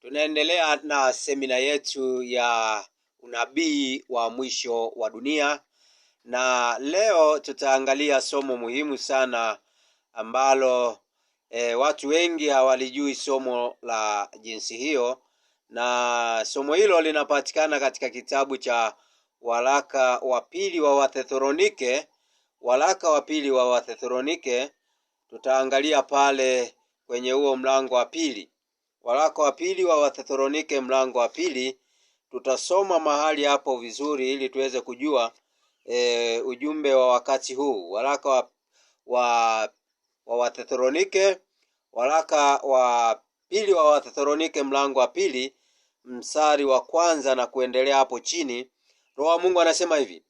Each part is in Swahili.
Tunaendelea na semina yetu ya unabii wa mwisho wa dunia, na leo tutaangalia somo muhimu sana ambalo watu wengi hawalijui somo la jinsi hiyo, na somo hilo linapatikana katika kitabu cha waraka wa pili wa Wathesalonike. Waraka wa pili wa Wathesalonike, tutaangalia pale kwenye huo mlango wa pili. Waraka wa pili wa Wathesalonike mlango wa pili, tutasoma mahali hapo vizuri ili tuweze kujua ujumbe wa wakati huu. Waraka wa Wathesalonike, waraka wa pili wa Wathesalonike mlango wa pili, mstari wa kwanza na kuendelea hapo chini. Roho wa Mungu anasema hivi: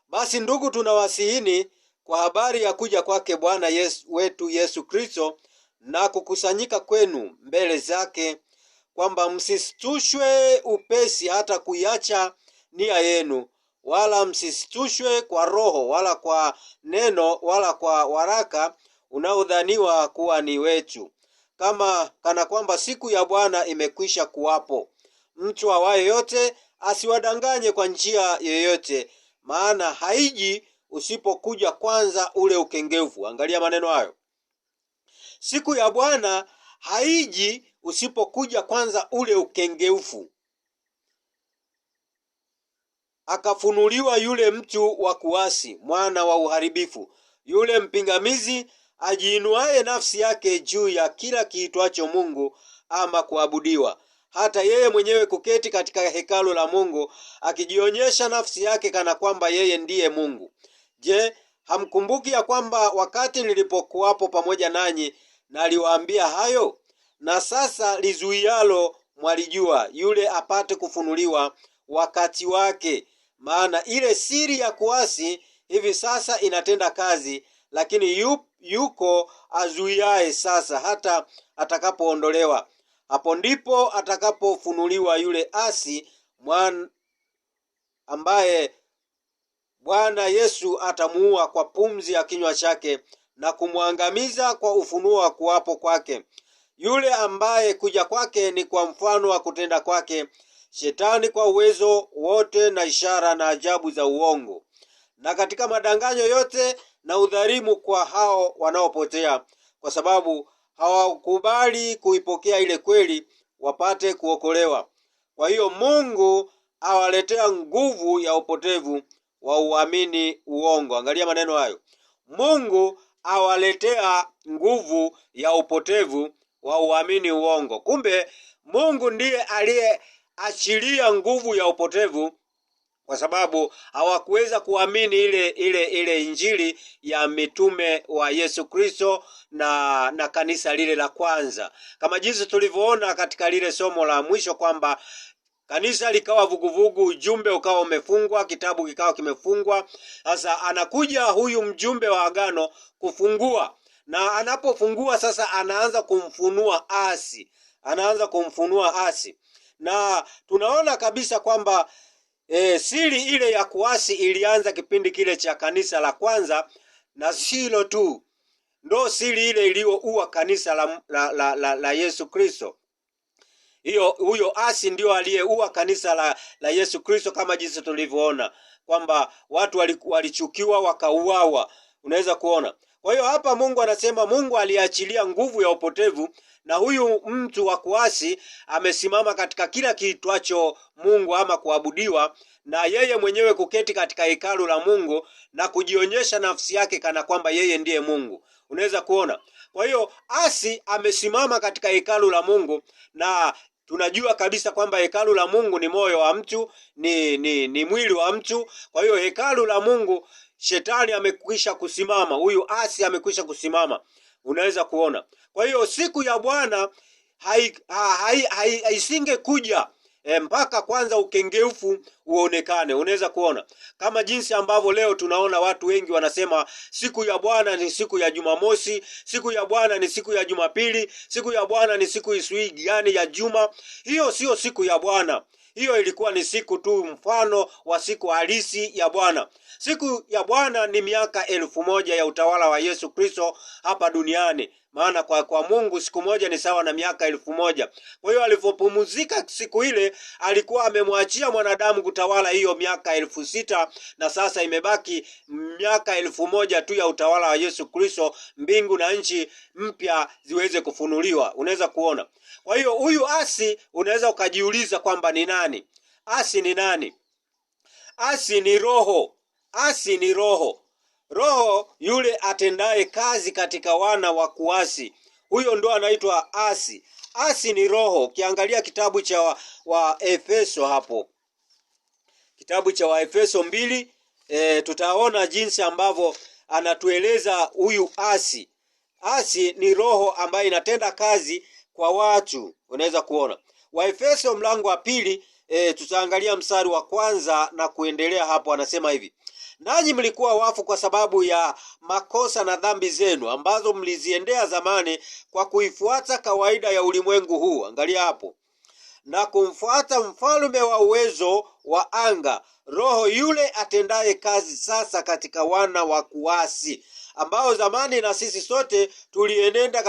basi ndugu, tunawasihini kwa habari ya kuja kwake Bwana wetu Yesu Kristo na kukusanyika kwenu mbele zake, kwamba msisitushwe upesi hata kuiacha nia yenu, wala msisitushwe kwa roho, wala kwa neno, wala kwa waraka unaodhaniwa kuwa ni wetu, kana kwamba siku ya Bwana imekwisha kuwapo. Mtu awaye yote asiwadanganye kwa njia yoyote, maana haiji usipokuja kwanza ule ukengevu. Angalia maneno hayo. Siku ya Bwana haiji usipokuja kwanza ule ukengeufu, akafunuliwa yule mtu wa kuasi, mwana wa uharibifu, yule mpingamizi, ajiinuaye nafsi yake juu ya kila kiitwacho Mungu ama kuabudiwa, hata yeye mwenyewe kuketi katika hekalu la Mungu, akijionyesha nafsi yake kana kwamba yeye ndiye Mungu. Je, hamkumbuki ya kwamba wakati nilipokuwapo pamoja nanyi naliwaambia hayo? Na sasa lizuialo mwalijua, yule apate kufunuliwa wakati wake. Maana ile siri ya kuasi hivi sasa inatenda kazi, lakini yuko azuiaye sasa hata atakapoondolewa. Hapo ndipo atakapofunuliwa yule asi, ambaye Bwana Yesu atamuua kwa pumzi ya kinywa chake na kumwangamiza kwa ufunuo wa kuwapo kwake, yule ambaye kuja kwake ni kwa mfano wa kutenda kwake Shetani, kwa uwezo wote na ishara na ajabu za uongo, na katika madanganyo yote na udhalimu kwa hao wanaopotea, kwa sababu hawakubali kuipokea ile kweli wapate kuokolewa. Kwa hiyo Mungu awaletea nguvu ya upotevu wa uamini uongo. Angalia maneno hayo. Mungu awaletea nguvu ya upotevu wa uamini uongo. Kumbe Mungu ndiye aliyeachilia nguvu ya upotevu, kwa sababu hawakuweza kuamini ile injili ya mitume wa Yesu Kristo na kanisa lile la kwanza, kama jinsi tulivyoona katika lile somo la mwisho kwamba kanisa likawa vuguvugu, ujumbe ukawa umefungwa, kitabu kikawa kimefungwa. Sasa anakuja huyu mjumbe wa agano kufungua, na anapofungua sasa anaanza kumfunua asi, na tunaona kabisa kwamba siri ile ya kuasi ilianza kipindi kile cha kanisa la kwanza, na silo tu ndo siri ile iliyoua kanisa la Yesu Kristo. Huyo asi ndio aliyeua kanisa la Yesu Kristo, kama jinsi tulivyoona kwamba watu walichukiwa wakauawa. Unaweza kuona. Kwa hiyo hapa Mungu anasema Mungu aliachilia nguvu ya upotevu, na huyu mtu wa kuasi amesimama katika kila kiitwacho Mungu ama kuabudiwa, na yeye mwenyewe kuketi katika hekalu la Mungu na kujionyesha nafsi yake kana kwamba yeye ndiye Mungu. Unaweza kuona. Kwa hiyo asi amesimama katika hekalu la Mungu, na tunajua kabisa kwamba hekalu la Mungu ni moyo wa mtu, ni mwili wa mtu. Kwa hiyo hekalu la Mungu, Shetani amekwisha kusimama, huyu asi amekwisha kusimama. Unaweza kuona. Kwa hiyo siku ya Bwana haisingekuja mpaka kwanza ukengeufu uonekane. Unaweza kuona kama jinsi ambavyo leo tunaona watu wengi wanasema siku ya Bwana ni siku ya Jumamosi, siku ya Bwana ni siku ya Jumapili, siku ya Bwana ni siku gani ya juma. Hiyo sio siku ya Bwana. Hiyo ilikuwa ni siku tu, mfano wa siku halisi ya Bwana. Siku ya Bwana ni miaka 1000 ya utawala wa Yesu Kristo hapa duniani. maana kwa Mungu siku moja ni sawa na miaka 1000. Kwa hiyo alipopumzika siku ile, alikuwa amemwachia mwanadamu kutawala hiyo miaka 6000, na sasa imebaki miaka 1000 tu ya utawala wa Yesu Kristo, mbingu na nchi mpya ziweze kufunuliwa. Unaweza kuona. Kwa hiyo huyu asi, unaweza ukajiuliza kwamba ni nani? Asi ni nani? Asi ni roho. Asi ni roho. Roho yule atendaye kazi katika wana wa kuasi, huyo ndo anaitwa asi. Asi ni roho. Ukiangalia kitabu cha Waefeso hapo, kitabu cha Waefeso 2, tutaona jinsi ambavyo anatueleza huyu asi. Asi ni roho ambayo inatenda kazi kwa watu. Unaweza kuona Waefeso mlango wa 2, tutaangalia mstari wa 1 na kuendelea hapo. Anasema hivi: nanyi mlikuwa wafu kwa sababu ya makosa na dhambi zenu ambazo mliziendea zamani, kwa kuifuata kawaida ya ulimwengu huu. Angalia hapo, na kumfuata mfalme wa uwezo wa anga, roho yule atendaye kazi sasa katika wana wa kuasi, ambao zamani na sisi sote tulienenda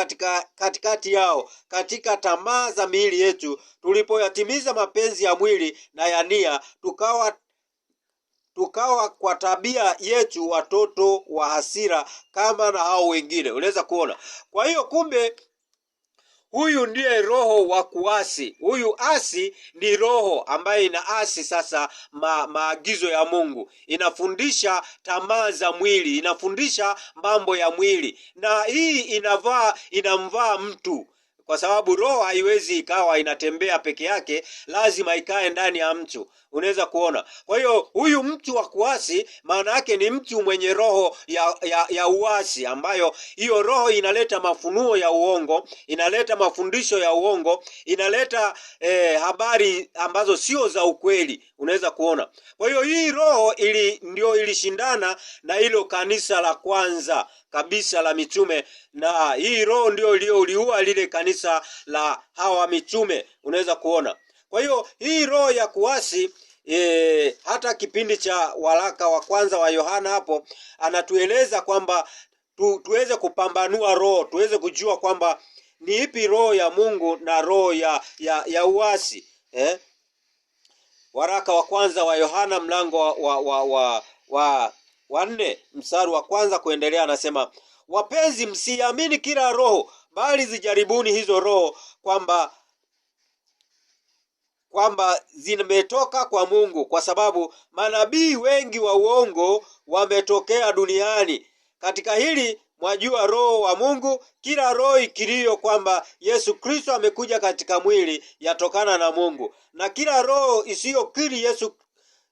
katikati yao katika tamaa za miili yetu, tulipoyatimiza mapenzi ya mwili na ya nia, tukawa kwa tabia yetu watoto wa hasira kama na hao wengine. Unaweza kuona. Kwa hiyo kumbe huyu ndiye roho wa kuasi. Huyu asi ni roho ambaye inaasi sasa maagizo ya Mungu, inafundisha tamaa za mwili, inafundisha mambo ya mwili, na hii inamvaa mtu, kwa sababu roho haiwezi ikawa inatembea peke yake, lazima ikae ndani ya mtu. Unaweza kuona. Kwa hiyo huyu mtu wa kuasi maana yake ni mtu mwenye roho ya uasi, ambayo hiyo roho inaleta mafunuo ya uongo, inaleta mafundisho ya uongo, inaleta habari ambazo sio za ukweli. Unaweza kuona. Kwa hiyo hii roho ndio ilishindana na hilo kanisa la kwanza kabisa la mitume, na hii roho ndio iliouliua lile kanisa la hawa mitume. Unaweza kuona. Kwa hiyo hii roho ya kuasi, hata kipindi cha waraka wa kwanza wa Yohana hapo anatueleza kwamba tuweze kupambanua roho, tuweze kujua kwamba ni ipi roho ya Mungu na roho ya uasi. Waraka wa kwanza wa Yohana mlango wa 4 mstari wa 1 kuendelea, anasema: wapenzi, msiamini kila roho, bali zijaribuni hizo roho kwamba zimetoka kwa Mungu, kwa sababu manabii wengi wa uongo wametokea duniani. Katika hili mwajua roho wa Mungu. Kila roho ikiriyo kwamba Yesu Kristo amekuja katika mwili yatokana na Mungu, na kila roho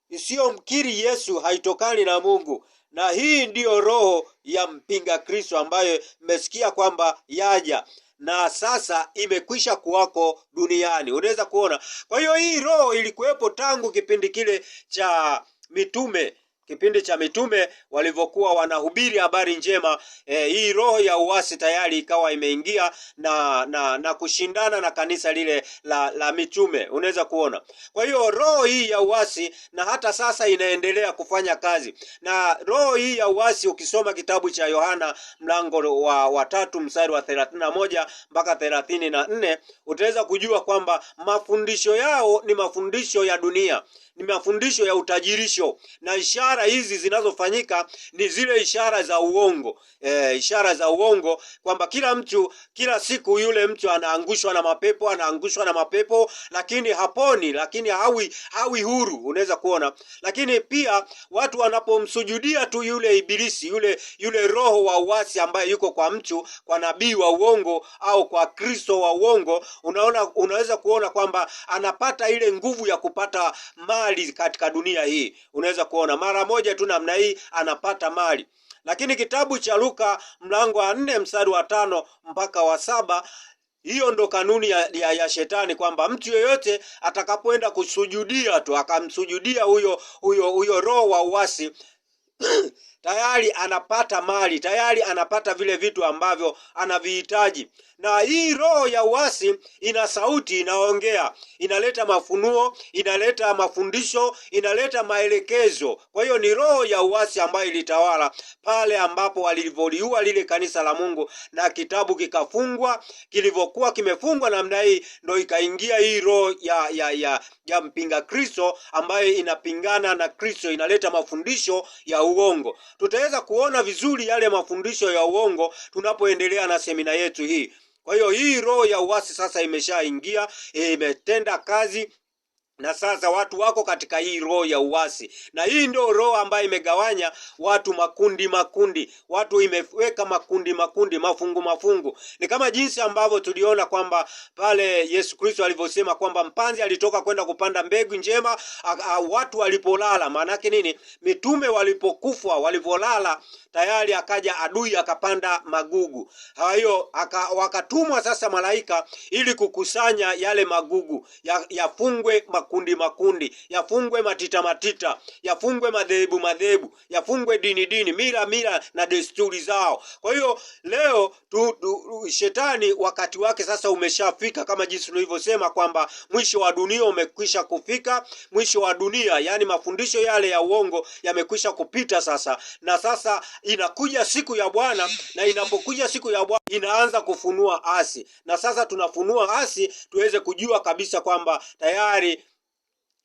isiyomkiri Yesu haitokani na Mungu. Na hii ndiyo roho ya mpinga Kristo, ambayo mmesikia kwamba yaja na sasa imekwisha kuwako duniani. Unaweza kuona. Kwa hiyo hii roho ilikuwepo tangu kipindi kile cha mitume. Kipindi cha mitume walivyokuwa wanahubiri habari njema, hii roho ya uasi tayari ikawa imeingia na kushindana na kanisa lile la mitume. Unaweza kuona. Kwa hiyo roho hii ya uasi na hata sasa inaendelea kufanya kazi. Na roho hii ya uasi, ukisoma kitabu cha Yohana mlango wa 3 mstari wa 31 mpaka 34, utaweza kujua kwamba mafundisho yao ni mafundisho ya dunia, ni mafundisho ya utajirisho, na ishara hizi zinazofanyika ni zile ishara za uongo. Ishara za uongo kwamba kila siku yule mtu anaangushwa na mapepo, lakini haponi, lakini hawi huru. Unaweza kuona. Lakini pia watu wanapomsujudia tu yule ibilisi, yule roho wa uasi ambaye yuko kwa mtu, kwa nabii wa uongo au kwa Kristo wa uongo, unaweza kuona kwamba anapata ile nguvu ya kupata mali katika dunia hii. Unaweza kuona mara moja tu namna hii anapata mali. Lakini kitabu cha Luka mlango wa 4 mstari wa 5 mpaka wa 7, hiyo ndo kanuni ya shetani, kwamba mtu yeyote atakapoenda kusujudia tu, akamsujudia huyo roho wa uasi tayari anapata mali, tayari anapata vile vitu ambavyo anavihitaji. Na hii roho ya uasi ina sauti, inaongea, inaleta mafunuo, inaleta mafundisho, inaleta maelekezo. Kwa hiyo ni roho ya uasi ambayo ilitawala pale ambapo walivoliua lile kanisa la Mungu na kitabu kikafungwa. Kilivyokuwa kimefungwa namna hii, ndio ikaingia hii roho ya mpinga Kristo ambayo inapingana na Kristo, inaleta mafundisho ya uongo. Tutaweza kuona vizuri yale mafundisho ya uongo tunapoendelea na semina yetu hii. Kwa hiyo hii roho ya uasi sasa imeshaingia, imetenda kazi, na sasa watu wako katika hii roho ya uasi. Na hii ndio roho ambayo imegawanya watu makundi. Watu imeweka makundi, mafungu. Ni kama jinsi ambavyo tuliona kwamba pale Yesu Kristo alivyosema kwamba mpanzi alitoka kwenda kupanda mbegu njema, watu walipolala. Maana yake nini? Mitume walipokufa, walivolala, tayari akaja adui akapanda magugu. Hayo wakatumwa sasa malaika ili kukusanya yale magugu, yafungwe makundi, yafungwe matita, yafungwe madhehebu, yafungwe dini, mila na desturi zao. Kwa hiyo leo shetani wakati wake sasa umeshafika, kama jinsi tulivyosema kwamba mwisho wa dunia umekwisha kufika. Mwisho wa dunia, yani mafundisho yale ya uongo yamekwisha kupita sasa, na sasa inakuja siku ya Bwana, na inapokuja siku ya Bwana inaanza kufunua asi. Na sasa tunafunua asi tuweze kujua kabisa kwamba tayari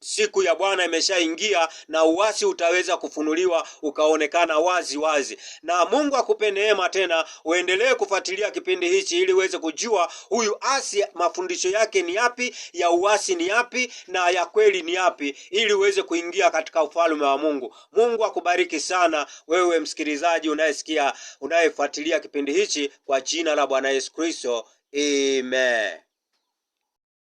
siku ya Bwana imeshaingia na uasi utaweza kufunuliwa ukaonekana wazi. Na Mungu akupe neema tena uendelee kufuatilia kipindi hichi ili uweze kujua huyu asi mafundisho yake ni yapi, ya uasi ni yapi, na ya kweli ni yapi, ili uweze kuingia katika ufalme wa Mungu. Mungu akubariki sana wewe msikilizaji unayefuatilia kipindi hichi, kwa jina la Bwana Yesu Kristo. Amen.